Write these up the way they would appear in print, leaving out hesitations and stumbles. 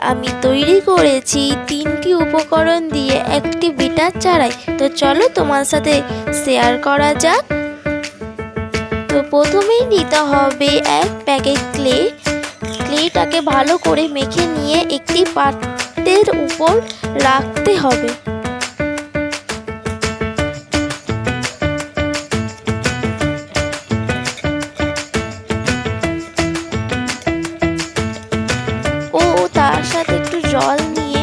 আমি তৈরি করেছি 3টি উপকরণ দিয়ে একটি বিটার চারাই। তো চলো তোমার সাথে শেয়ার করা যাক। তো প্রথমেই নিতে হবে 1 প্যাকেট ক্লেটাকে ভালো করে মেখে নিয়ে একটি পাত্রের উপর রাখতে হবে। তার সাথে একটু জল নিয়ে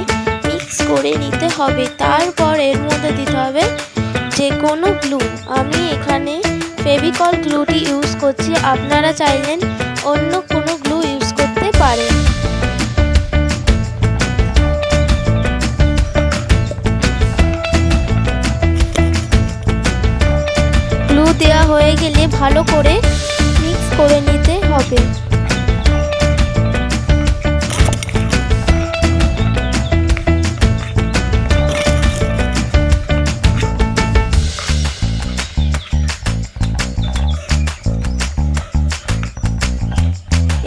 মিক্স করে নিতে হবে। তারপর এর মধ্যে দিতে হবে যে কোনো গ্লু। আমি এখানে ফেভিকল গ্লুটি ইউজ করছি, আপনারা চাইলেন অন্য কোনো গ্লু ইউজ করতে পারেন। গ্লু দেওয়া হয়ে গেলে ভালো করে মিক্স করে নিতে হবে।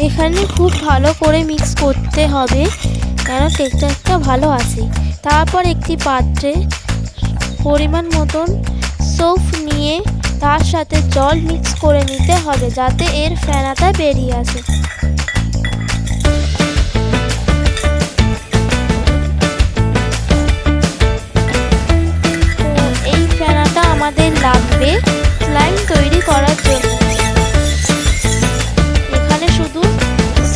এখানে খুব ভালো করে মিক্স করতে হবে কেন টেক্সচারটা ভালো আসে। তারপর একটি পাত্রে পরিমাণ মতন সৌফ নিয়ে তার সাথে জল মিক্স করে নিতে হবে যাতে এর ফেনাটা বেরিয়ে আসে। এই ফেনাটা আমাদের লাগবে স্লাইম তৈরি করার জন্য।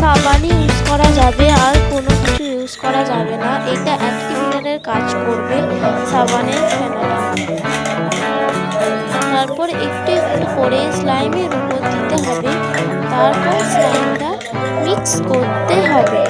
সাবানই ইউজ করা যাবে, আর কোনো কিছু ইউজ করা যাবে না। এটা অ্যাক্টিভেটরের কাজ করবে সাবানের ফেনাটা। তারপর একটু একটু করে স্লাইমের উপর দিতে হবে, তারপর স্লাইমটা মিক্স করতে হবে।